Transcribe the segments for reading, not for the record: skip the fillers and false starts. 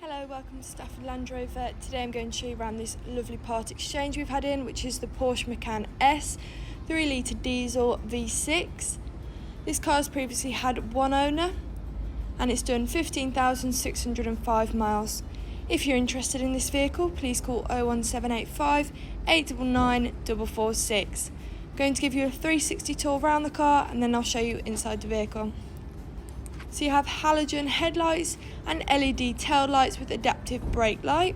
Hello, welcome to Stafford Land Rover. Today I'm going to show you around this lovely part exchange we've had in, which is the Porsche Macan S 3 litre diesel V6. This car has previously had one owner and it's done 15,605 miles. If you're interested in this vehicle, please call 01785 899 446. I'm going to give you a 360 tour around the car and then I'll show you inside the vehicle. So you have halogen headlights and LED tail lights with adaptive brake light.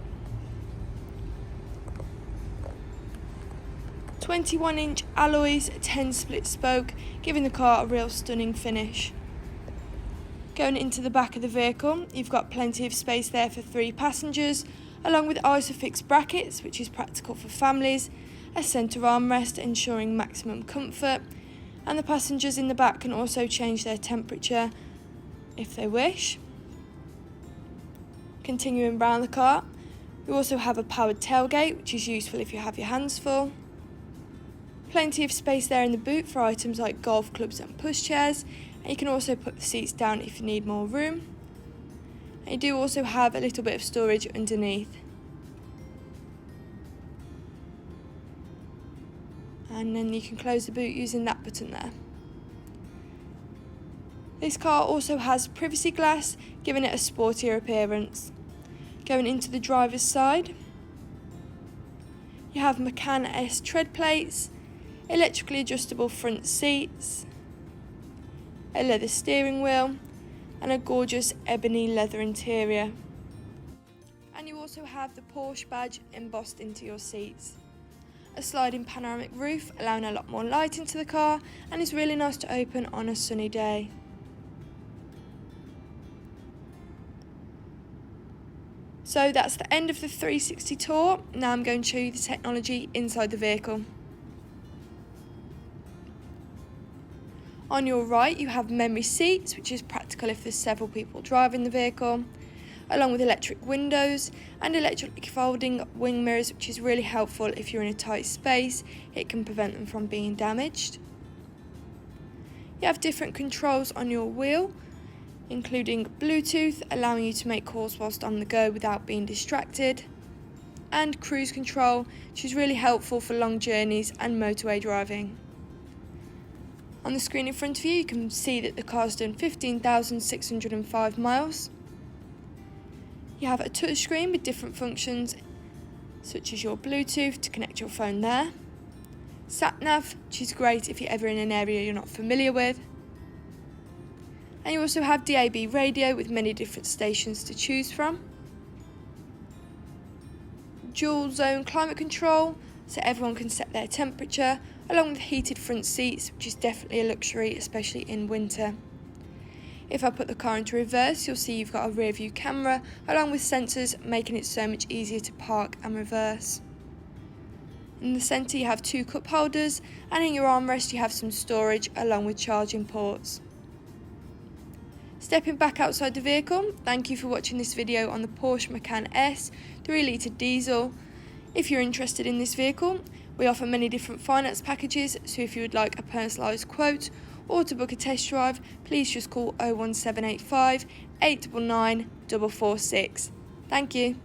21-inch alloys, 10 split spoke, giving the car a real stunning finish. Going into the back of the vehicle, you've got plenty of space there for 3 passengers, along with ISOFIX brackets, which is practical for families, a centre armrest ensuring maximum comfort, and the passengers in the back can also change their temperature if they wish. Continuing round the car, we also have a powered tailgate, which is useful if you have your hands full. Plenty of space there in the boot for items like golf clubs and pushchairs, and you can also put the seats down if you need more room. And you do also have a little bit of storage underneath. And then you can close the boot using that button there. This car also has privacy glass, giving it a sportier appearance. Going into the driver's side, you have Macan S tread plates, electrically adjustable front seats, a leather steering wheel, and a gorgeous ebony leather interior. And you also have the Porsche badge embossed into your seats. A sliding panoramic roof, allowing a lot more light into the car, and is really nice to open on a sunny day. So that's the end of the 360 tour. Now I'm going to show you the technology inside the vehicle. On your right you have memory seats, which is practical if there's several people driving the vehicle, along with electric windows and electric folding wing mirrors, which is really helpful if you're in a tight space. It can prevent them from being damaged. You have different controls on your wheel, including Bluetooth, allowing you to make calls whilst on the go without being distracted, and cruise control, which is really helpful for long journeys and motorway driving. On the screen in front of you, you can see that the car's done 15,605 miles. You have a touchscreen with different functions, such as your Bluetooth to connect your phone there, sat-nav, which is great if you're ever in an area you're not familiar with, and you also have DAB radio with many different stations to choose from. Dual zone climate control, so everyone can set their temperature, along with heated front seats, which is definitely a luxury, especially in winter. If I put the car into reverse, you'll see you've got a rear view camera, along with sensors, making it so much easier to park and reverse. In the centre you have 2 cup holders, and in your armrest you have some storage, along with charging ports. Stepping back outside the vehicle, thank you for watching this video on the Porsche Macan S 3 litre diesel. If you're interested in this vehicle, we offer many different finance packages, so if you would like a personalised quote or to book a test drive, please just call 01785 899 446. Thank you.